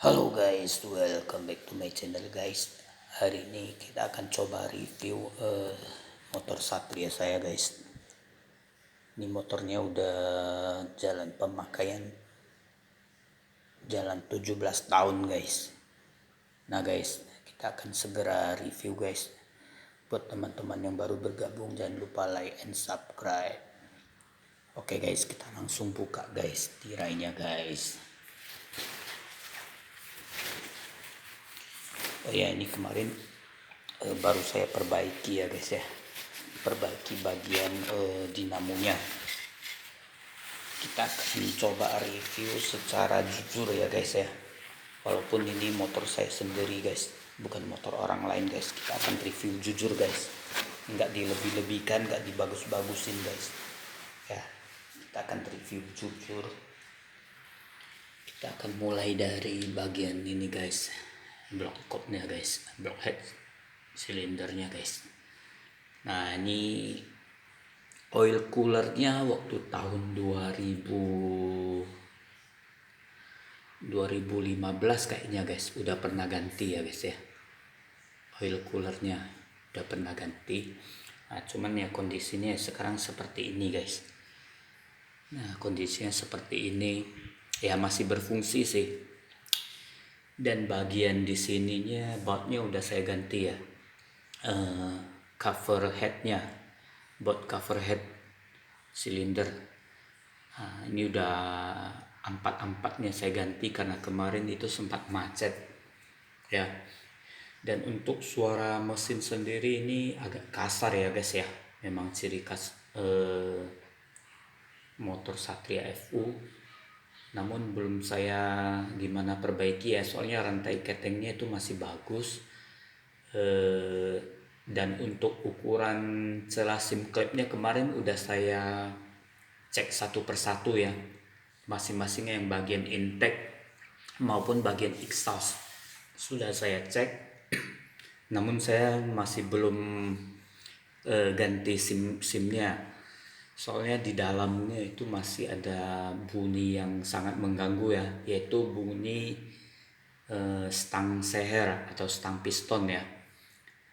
Halo guys, welcome back to my channel guys. Hari ini kita akan coba review motor Satria saya guys. Ini motornya udah jalan pemakaian jalan 17 tahun guys. Nah guys, kita akan segera review guys. Buat teman-teman yang baru bergabung jangan lupa like and subscribe. Oke guys, kita langsung buka guys tirainya guys. Oh ya, ini kemarin baru saya perbaiki ya guys ya, perbaiki bagian dinamonya. Kita akan coba review secara jujur ya guys ya, walaupun ini motor saya sendiri guys, bukan motor orang lain guys. Kita akan review jujur guys, nggak dilebih-lebihkan, nggak dibagus-bagusin guys ya. Kita akan review jujur. Kita akan mulai dari bagian ini guys, block coupnya guys, block head silindernya guys. Nah ini oil coolernya waktu tahun 2015 kayaknya guys, udah pernah ganti ya guys ya. Oil coolernya udah pernah ganti. Nah cuman ya kondisinya sekarang seperti ini guys. Nah kondisinya seperti ini ya, masih berfungsi sih. Dan bagian di sininya bautnya udah saya ganti ya, cover headnya, baut cover head silinder. Nah, ini udah empat-empatnya saya ganti karena kemarin itu sempat macet ya. Dan untuk suara mesin sendiri ini agak kasar ya guys ya, memang ciri khas motor Satria FU. Namun belum saya gimana perbaiki ya, soalnya rantai ketengnya itu masih bagus. Dan untuk ukuran celah sim klepnya kemarin udah saya cek satu persatu ya, masing-masing yang bagian intake maupun bagian exhaust sudah saya cek. Namun saya masih belum ganti simnya, soalnya di dalamnya itu masih ada bunyi yang sangat mengganggu ya, yaitu bunyi stang seher atau stang piston ya,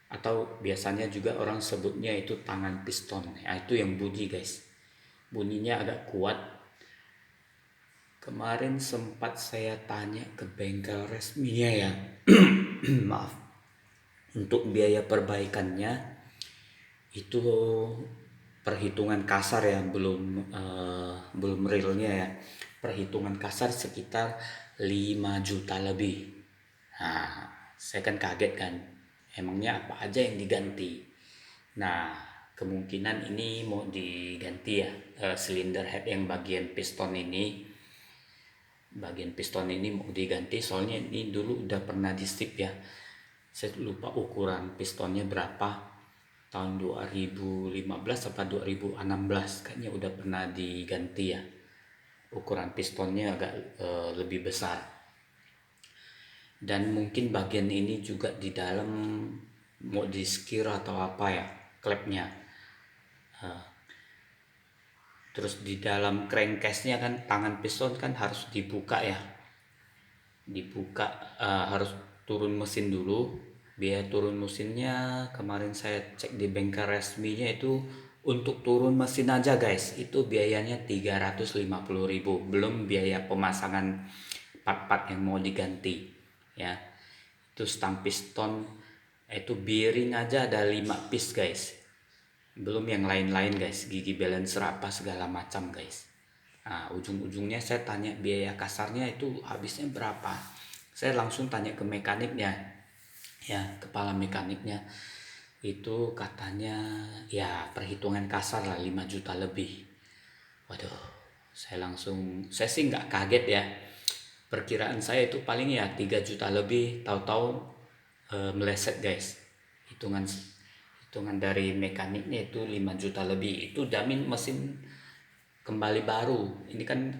atau biasanya juga orang sebutnya itu tangan piston ya. Itu yang bunyi guys, bunyinya agak kuat. Kemarin sempat saya tanya ke bengkel resminya ya maaf, untuk biaya perbaikannya itu perhitungan kasar ya, belum realnya ya, perhitungan kasar sekitar 5 juta lebih. Nah saya kan kaget kan, emangnya apa aja yang diganti. Nah kemungkinan ini mau diganti ya, silinder head yang bagian piston ini, mau diganti. Soalnya ini dulu udah pernah di strip ya, saya lupa ukuran pistonnya berapa, tahun 2015 atau 2016 kayaknya udah pernah diganti ya, ukuran pistonnya agak lebih besar. Dan mungkin bagian ini juga di dalam mau di skir atau apa ya, klepnya. Terus di dalam crankcase-nya kan, tangan piston kan harus dibuka ya, harus turun mesin dulu. Biaya turun mesinnya kemarin saya cek di bengkel resminya itu untuk turun mesin aja guys, itu biayanya 350.000, belum biaya pemasangan part-part yang mau diganti ya. Itu stang piston, itu bearing aja ada 5 piece guys, belum yang lain-lain guys, gigi balancer apa segala macam guys. Nah ujung-ujungnya saya tanya biaya kasarnya itu habisnya berapa. Saya langsung tanya ke mekaniknya ya, kepala mekaniknya itu katanya ya perhitungan kasar lah 5 juta lebih. Waduh, saya sih nggak kaget ya, perkiraan saya itu paling ya 3 juta lebih, tahu-tahu meleset guys. Hitungan dari mekaniknya itu 5 juta lebih, itu jamin mesin kembali baru. Ini kan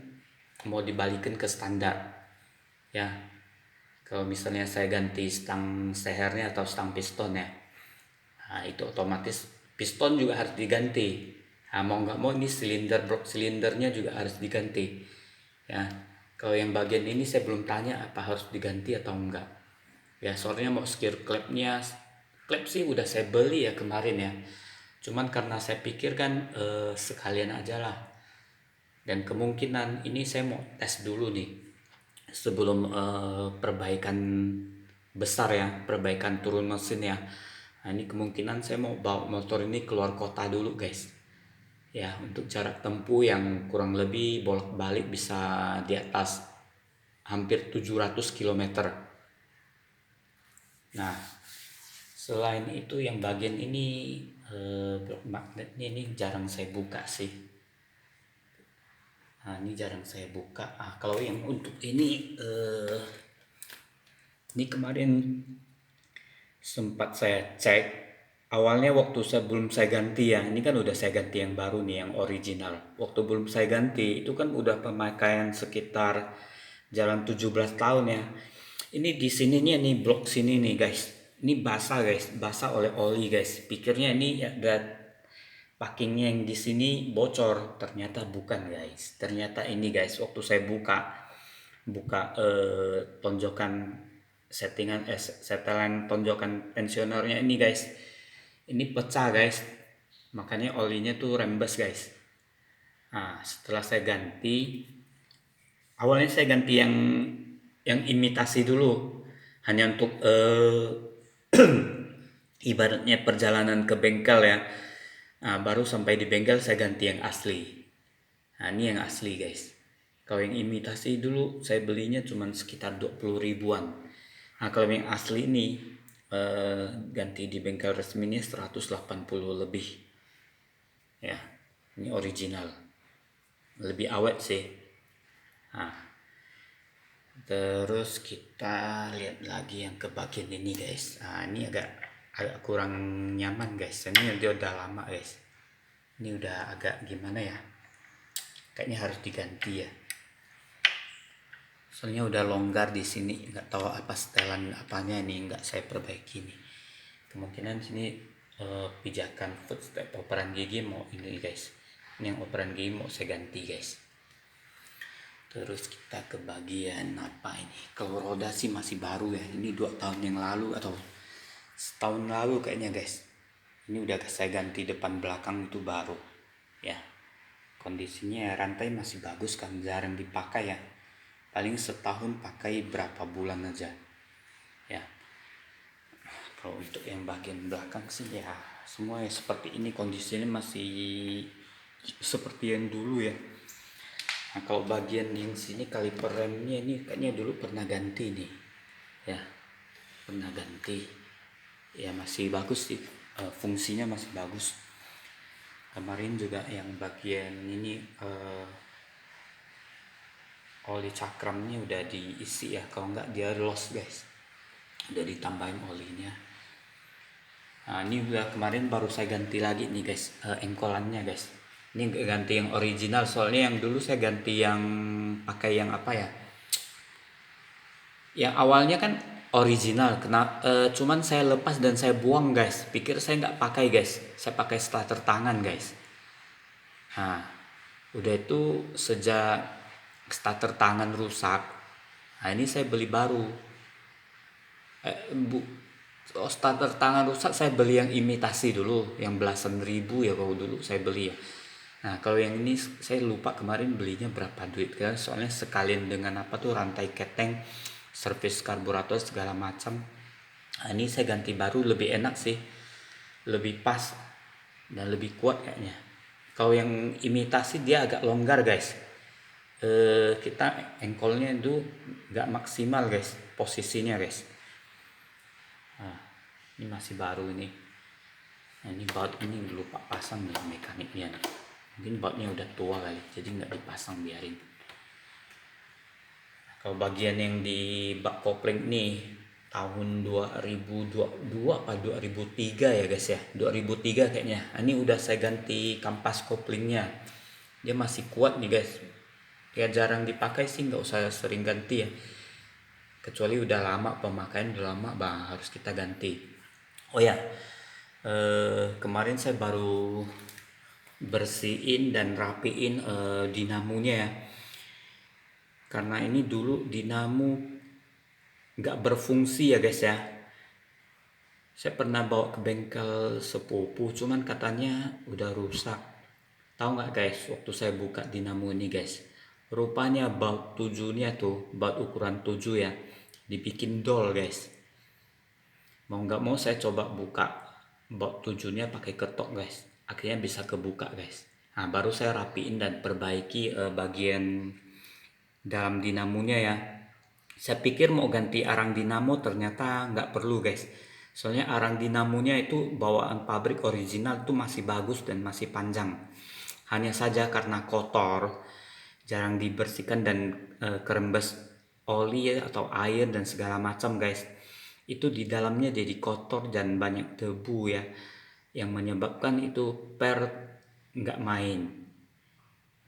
mau dibalikin ke standar ya. Kalau misalnya saya ganti stang sehernya atau stang piston ya, nah itu otomatis piston juga harus diganti. Nah mau nggak mau ini silindernya juga harus diganti ya. Kalau yang bagian ini saya belum tanya apa harus diganti atau enggak. Ya soalnya mau skir klepnya, klep sih udah saya beli ya kemarin ya. Cuman karena saya pikir kan sekalian aja lah. Dan kemungkinan ini saya mau tes dulu nih sebelum perbaikan besar ya, perbaikan turun mesin ya. Nah, ini kemungkinan saya mau bawa motor ini keluar kota dulu guys. Ya, untuk jarak tempuh yang kurang lebih bolak-balik bisa di atas hampir 700 km. Nah, selain itu yang bagian ini blok magnetnya ini jarang saya buka sih. Nah, ini jarang saya buka. Kalau yang untuk ini kemarin sempat saya cek. Awalnya waktu sebelum saya ganti ya, ini kan udah saya ganti yang baru nih, yang original. Waktu belum saya ganti, itu kan udah pemakaian sekitar jalan 17 tahun ya. Ini di sininya nih, blok sini nih guys. Ini basah guys, basah oleh oli guys. Pikirnya ini ada packingnya yang di sini bocor, ternyata bukan guys. Ternyata ini guys, waktu saya buka tonjokan setelan tonjokan tensionernya ini guys, ini pecah guys, makanya olinya tuh rembes guys. Nah setelah saya ganti, awalnya saya ganti yang imitasi dulu, hanya untuk ibaratnya perjalanan ke bengkel ya. Nah, baru sampai di bengkel saya ganti yang asli. Nah ini yang asli guys. Kalau yang imitasi dulu saya belinya cuma sekitar 20 ribuan. Nah kalau yang asli ini ganti di bengkel resminya 180 lebih. Ya, ini original. Lebih awet sih. Nah, terus kita lihat lagi yang ke bagian ini guys. Nah ini agak kurang nyaman guys. Ini dia udah lama guys. Ini udah agak gimana ya? Kayaknya harus diganti ya. Soalnya udah longgar di sini, nggak tahu apa setelan apanya ini, nggak saya perbaiki nih. Kemungkinan sini pijakan footstep operan gigi mau ini guys. Ini yang operan gigi mau saya ganti guys. Terus kita ke bagian apa ini? Kalau roda sih masih baru ya. Ini 2 tahun yang lalu atau setahun lalu kayaknya guys. Ini udah saya ganti depan belakang itu baru. Ya. Kondisinya rantai masih bagus kan, jarang dipakai ya. Paling setahun pakai berapa bulan aja ya. Kalau untuk yang bagian belakang sih ya semua ya seperti ini, kondisinya masih seperti yang dulu ya. Nah kalau bagian yang sini kaliper remnya ini kayaknya dulu pernah ganti nih ya, pernah ganti ya, masih bagus sih, fungsinya masih bagus. Kemarin juga yang bagian ini oli cakramnya udah diisi ya, kalau nggak dia loss guys, udah ditambahin olinya. Nah ini udah kemarin baru saya ganti lagi nih guys, engkolannya guys. Ini ganti yang original, soalnya yang dulu saya ganti yang pakai yang apa ya, yang awalnya kan original, cuman saya lepas dan saya buang guys, pikir saya nggak pakai guys, saya pakai starter tangan guys. Nah udah itu sejak starter tangan rusak, nah ini saya beli baru. Starter tangan rusak saya beli yang imitasi dulu, yang belasan ribu ya kalau dulu saya beli ya. Nah kalau yang ini saya lupa kemarin belinya berapa duit kan, soalnya sekalian dengan apa tuh rantai keteng, servis karburator segala macam. Nah, ini saya ganti baru, lebih enak sih, lebih pas dan lebih kuat kayaknya. Kalau yang imitasi dia agak longgar guys, kita engkolnya itu nggak maksimal guys posisinya guys. Nah, ini masih baru ini. Nah, ini baut ini lupa pasang nih mekaniknya nih. Mungkin bautnya udah tua kali, jadi nggak dipasang, biarin. Nah, kalau bagian yang di bak kopling nih tahun 2022 apa 2003 ya guys ya, 2003 kayaknya. Nah, ini udah saya ganti kampas koplingnya, dia masih kuat nih guys. Ya jarang dipakai sih, nggak usah sering ganti ya, kecuali udah lama pemakaian, udah lama harus kita ganti. Oh ya, kemarin saya baru bersihin dan rapiin dinamonya ya. karena ini dulu dinamo nggak berfungsi ya guys ya. Saya pernah bawa ke bengkel sepupu, cuman katanya udah rusak. Tahu nggak guys, waktu saya buka dinamo ini guys, rupanya baut 7-nya tuh, baut ukuran 7 ya, dibikin dol guys. Mau nggak mau saya coba buka baut 7-nya pakai ketok guys. Akhirnya bisa kebuka guys. Nah, baru saya rapiin dan perbaiki bagian dalam dinamonya ya. Saya pikir mau ganti arang dinamo, ternyata nggak perlu guys. Soalnya arang dinamonya itu bawaan pabrik original itu masih bagus dan masih panjang. Hanya saja karena kotor, jarang dibersihkan dan kerembes oli ya, atau air dan segala macam guys. Itu di dalamnya jadi kotor dan banyak debu ya, yang menyebabkan itu per nggak main.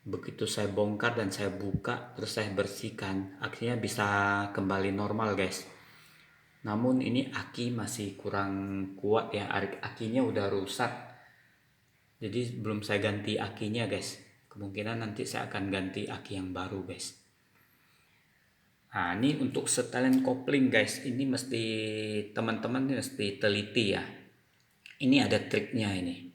Begitu saya bongkar dan saya buka terus saya bersihkan, akhirnya bisa kembali normal guys. Namun ini aki masih kurang kuat ya, akinya udah rusak, jadi belum saya ganti akinya guys. Kemungkinan nanti saya akan ganti aki yang baru guys. Nah, ini untuk setelan kopling guys, ini mesti teman-teman mesti teliti ya. Ini ada triknya ini.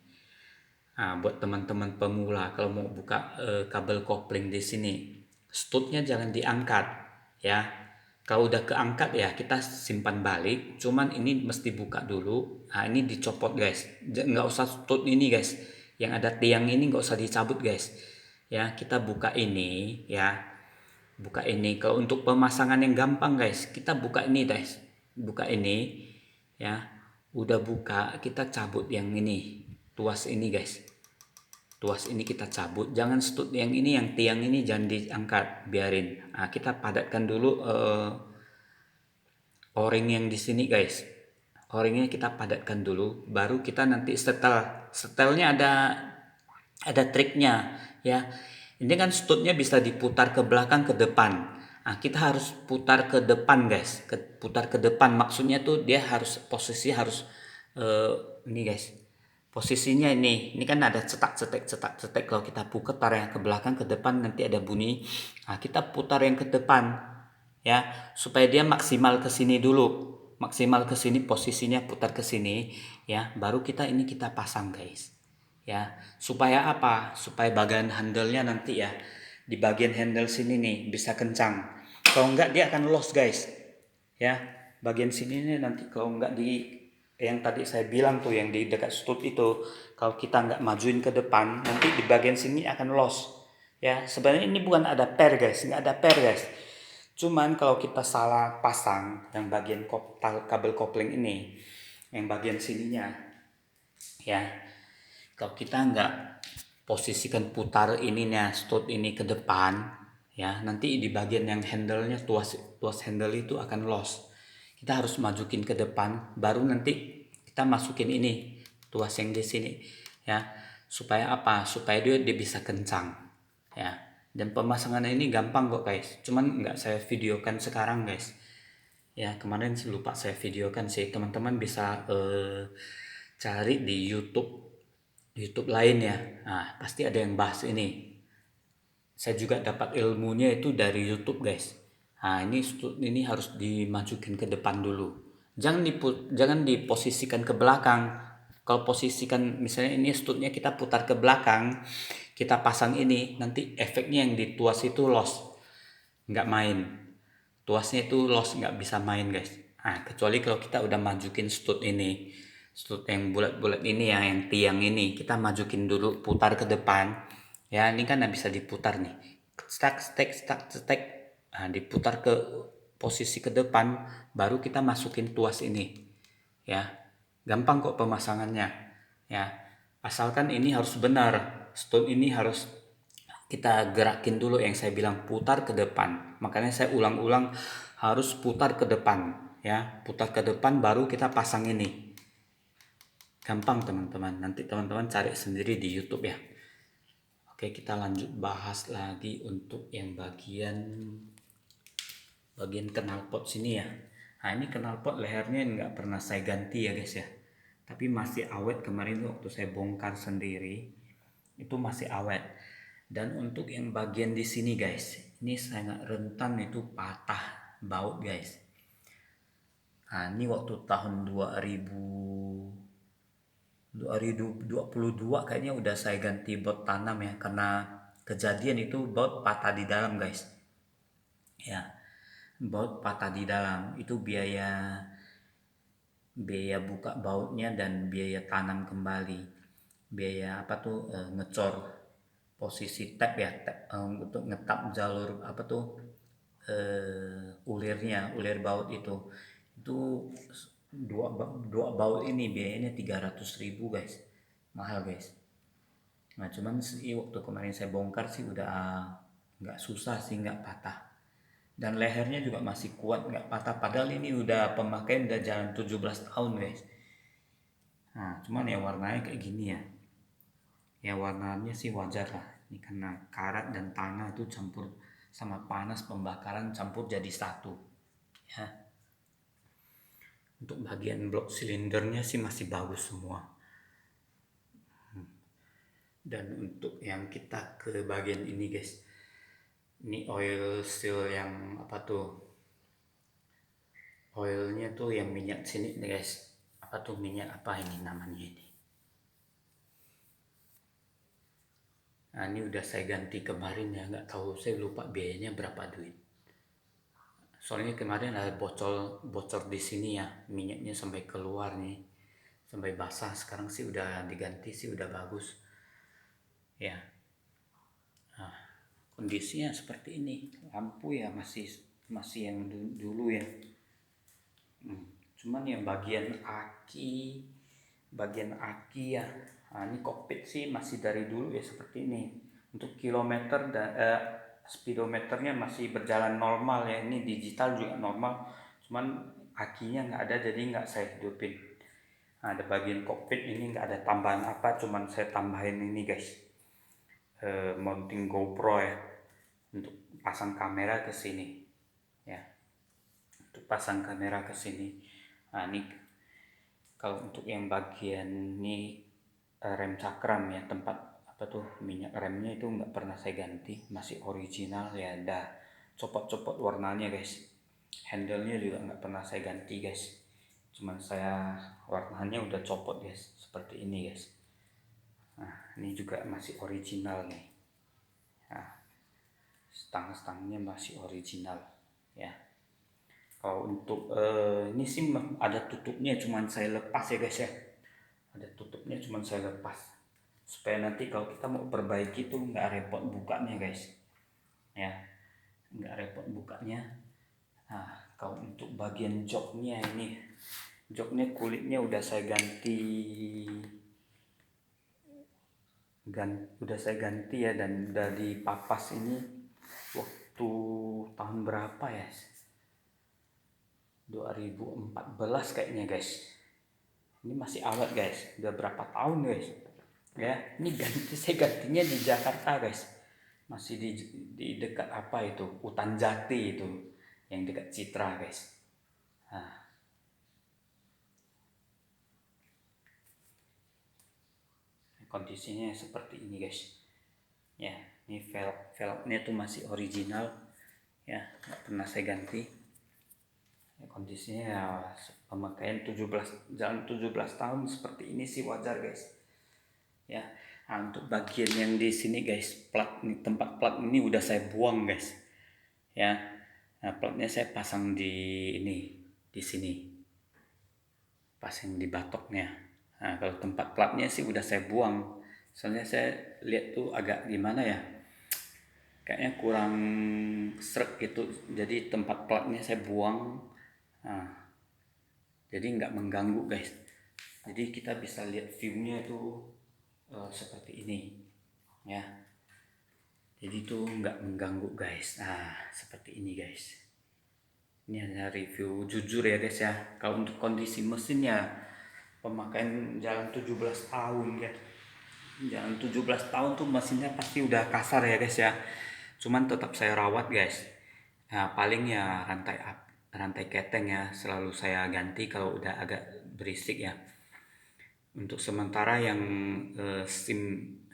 Nah, buat teman-teman pemula kalau mau buka kabel kopling di sini, stutnya jangan diangkat ya. Kalau udah keangkat ya kita simpan balik. Cuman ini mesti buka dulu. Nah, ini dicopot guys. Nggak usah stut ini guys. Yang ada tiang ini nggak usah dicabut guys. Ya, kita buka ini ya. Buka ini. Kalau untuk pemasangan yang gampang guys, kita buka ini guys. Buka ini ya. Udah buka, kita cabut yang ini. Tuas ini guys. Tuas ini kita cabut, jangan stud yang ini, yang tiang ini jangan diangkat, biarin. Nah, kita padatkan dulu o-ring yang di sini guys. O-ringnya kita padatkan dulu, baru kita nanti setel. Setelnya ada triknya ya. Ini kan studnya bisa diputar ke belakang ke depan. Nah, kita harus putar ke depan guys. Putar ke depan maksudnya tuh dia harus posisi harus ini guys. Posisinya ini kan ada cetak cetek kalau kita putar yang ke belakang ke depan nanti ada bunyi. Nah, kita putar yang ke depan ya supaya dia maksimal ke sini dulu. Maksimal ke sini posisinya, putar ke sini ya, baru kita pasang guys. Ya, supaya apa? Supaya bagian handle-nya nanti ya di bagian handle sini nih bisa kencang. Kalau enggak dia akan loss guys. Ya, bagian sini nih nanti kalau enggak di yang tadi saya bilang tuh yang di dekat stud itu, kalau kita nggak majuin ke depan nanti di bagian sini akan loss ya. Sebenarnya ini bukan ada per guys, nggak ada per guys, cuman kalau kita salah pasang yang bagian kabel kopling ini, yang bagian sininya ya, kalau kita nggak posisikan putar ininya stud ini ke depan ya, nanti di bagian yang handle-nya, tuas handle itu akan loss. Kita harus majukin ke depan, baru nanti kita masukin ini tuas yang di sini ya. Supaya apa? Supaya dia bisa kencang ya. Dan pemasangannya ini gampang kok guys, cuman nggak saya videokan sekarang guys ya. Kemarin lupa saya videokan sih, teman-teman bisa cari di YouTube lain ya. Nah, pasti ada yang bahas ini. Saya juga dapat ilmunya itu dari YouTube guys. Nah, ini harus dimajukin ke depan dulu. Jangan diposisikan ke belakang. Kalau posisikan misalnya ini studnya kita putar ke belakang, kita pasang ini, nanti efeknya yang di tuas itu loss, nggak main. Tuasnya itu loss, nggak bisa main guys. Nah, kecuali kalau kita udah majukin stud ini, stud yang bulat-bulat ini ya, yang tiang ini kita majukin dulu, putar ke depan ya. Ini kan bisa diputar nih, stack. Nah, diputar ke posisi ke depan, baru kita masukin tuas ini ya. Gampang kok pemasangannya ya, asalkan ini harus benar, stud ini harus kita gerakin dulu yang saya bilang, putar ke depan. Makanya saya ulang-ulang harus putar ke depan ya, putar ke depan baru kita pasang ini. Gampang teman-teman, nanti teman-teman cari sendiri di YouTube ya. Oke, kita lanjut bahas lagi untuk yang bagian knalpot sini ya. Nah, ini knalpot lehernya nggak pernah saya ganti ya guys ya, tapi masih awet. Kemarin waktu saya bongkar sendiri itu masih awet. Dan untuk yang bagian di sini guys, ini sangat rentan itu patah baut guys. Nah, ini waktu tahun 2022 kayaknya udah saya ganti baut tanam ya, karena kejadian itu baut patah di dalam guys. Ya, baut patah di dalam itu biaya biaya buka bautnya dan biaya tanam kembali, biaya apa tuh, ngecor posisi tap ya, tap, untuk ngetap jalur apa tuh, ulir baut itu dua baut ini biayanya 300.000 guys, mahal guys. Nah cuman sih waktu kemarin saya bongkar sih udah nggak susah sih, nggak patah, dan lehernya juga masih kuat nggak patah, padahal ini udah pemakaian udah jalan 17 tahun guys. Nah cuman ya warnanya kayak gini ya, ya warnanya sih wajar lah, ini karena karat dan tanah itu campur sama panas pembakaran campur jadi satu ya. Untuk bagian blok silindernya sih masih bagus semua. Dan untuk yang kita ke bagian ini guys, ini oil seal yang apa tuh, oilnya tuh yang minyak sini nih guys, apa tuh minyak apa ini namanya ini. Nah ini udah saya ganti kemarin ya, nggak tahu saya lupa biayanya berapa duit. Soalnya kemarin ada bocor di sini ya, minyaknya sampai keluar nih, sampai basah. Sekarang sih udah diganti sih udah bagus ya. Kondisinya seperti ini, lampu ya masih masih yang dulu ya. Cuman yang bagian aki ya, nah, ini kokpit sih masih dari dulu ya seperti ini. Untuk kilometer dan speedometernya masih berjalan normal ya, ini digital juga normal, cuman akinya nggak ada jadi nggak saya hidupin. Nah, ada bagian kokpit ini nggak ada tambahan apa, cuman saya tambahin ini guys, mounting GoPro ya, untuk pasang kamera ke sini ya, untuk pasang kamera ke sini. Nah ini kalau untuk yang bagian ini, rem cakram ya, tempat apa tuh minyak remnya itu nggak pernah saya ganti, masih original ya, dah copot-copot warnanya guys. Handle-nya juga nggak pernah saya ganti guys, cuman saya warnanya udah copot guys, seperti ini guys. Nah ini juga masih original nih. Nah, stang-stangnya masih original ya. Kalau untuk ini sih ada tutupnya, cuman saya lepas ya guys ya, ada tutupnya cuman saya lepas supaya nanti kalau kita mau perbaiki tuh nggak repot bukanya guys ya, nggak repot bukanya. Nah kalau untuk bagian joknya ini, joknya kulitnya udah saya ganti, udah saya ganti ya, dan udah dipapas ini waktu tahun berapa ya, 2014 kayaknya guys. Ini masih awet guys, udah berapa tahun guys ya. Ini saya gantinya di Jakarta guys, masih di dekat apa itu, Hutan Jati itu, yang dekat Citra guys. Nah, kondisinya seperti ini guys ya. Ini velgnya tuh masih original ya, nggak pernah saya ganti ya. Kondisinya ya pemakaian 17 tahun seperti ini sih wajar guys ya. Nah, untuk bagian yang di sini guys, plat ini, tempat plat ini udah saya buang guys ya. Nah, platnya saya pasang di ini, di sini, pasang di batoknya. Nah, kalau tempat platnya sih udah saya buang, soalnya saya lihat tuh agak gimana ya, kayaknya kurang srek gitu, jadi tempat platnya saya buang. Nah, jadi nggak mengganggu guys, jadi kita bisa lihat viewnya itu seperti ini ya, jadi itu nggak mengganggu guys. Nah seperti ini guys, ini hanya review jujur ya guys ya. Kalau untuk kondisi mesinnya, pemakaian jalan 17 tahun ya, jalan 17 tahun tuh mesinnya pasti udah kasar ya guys ya, cuman tetap saya rawat guys. Nah paling ya rantai keteng ya selalu saya ganti kalau udah agak berisik ya. Untuk sementara yang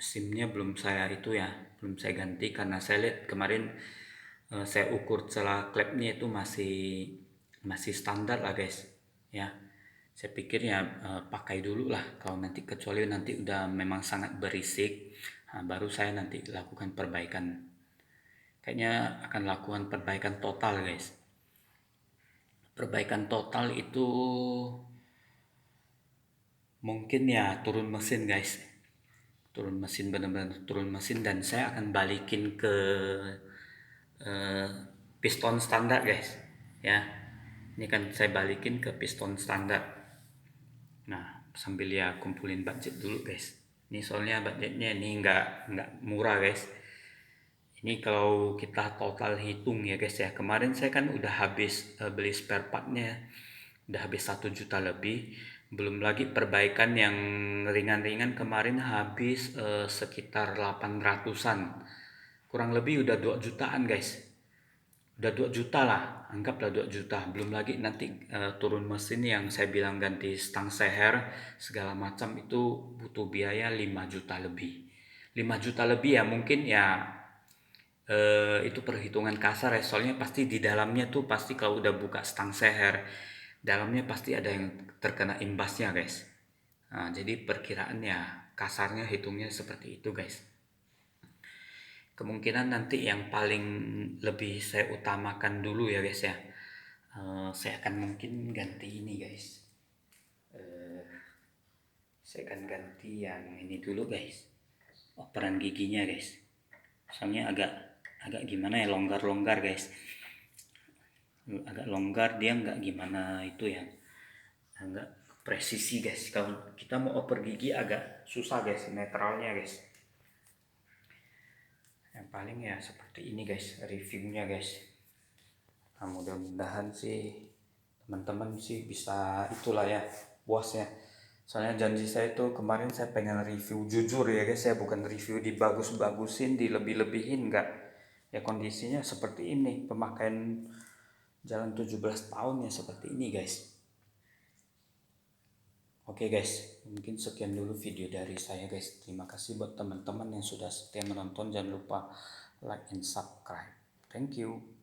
SIMnya belum saya itu ya, belum saya ganti karena saya lihat kemarin saya ukur celah klepnya itu masih standar lah guys ya. Saya pikir ya pakai dulu lah, kalau nanti kecuali nanti udah memang sangat berisik, nah, baru saya nanti lakukan perbaikan. Kayaknya akan lakukan perbaikan total guys. Perbaikan total itu mungkin ya turun mesin guys, turun mesin, benar-benar turun mesin, dan saya akan balikin ke eh, piston standar guys ya. Ini kan saya balikin ke piston standar. Nah, sambil ya kumpulin budget dulu guys. Ini soalnya budgetnya ini nggak murah guys. Ini kalau kita total hitung ya guys ya. Kemarin saya kan udah habis beli spare partnya, udah habis 1 juta lebih. Belum lagi perbaikan yang ringan-ringan kemarin habis sekitar 800-an. Kurang lebih udah 2 jutaan guys. Udah 2 juta lah, anggaplah 2 juta. Belum lagi nanti turun mesin yang saya bilang ganti stang seher segala macam itu butuh biaya 5 juta lebih. 5 juta lebih ya mungkin ya itu perhitungan kasar ya, soalnya pasti di dalamnya tuh pasti kalau udah buka stang seher dalamnya pasti ada yang terkena imbasnya guys. Nah, jadi perkiraan ya kasarnya hitungnya seperti itu guys. Kemungkinan nanti yang paling lebih saya utamakan dulu ya guys ya, saya akan mungkin ganti ini guys. Saya akan ganti yang ini dulu guys, operan giginya guys. Soalnya agak gimana ya, longgar guys, agak longgar, dia nggak gimana itu ya, nggak presisi guys. Kalau kita mau oper gigi agak susah guys netralnya guys. Yang paling ya seperti ini guys reviewnya guys. Nah, mudah-mudahan sih teman-teman sih bisa itulah ya puas ya. Soalnya janji saya tuh kemarin saya pengen review jujur ya guys ya, bukan review dibagus-bagusin, dilebih-lebihin, enggak. Ya kondisinya seperti ini, pemakaian jalan 17 tahun ya seperti ini guys. Oke guys, mungkin sekian dulu video dari saya guys. Terima kasih buat teman-teman yang sudah setia menonton. Jangan lupa like and subscribe. Thank you.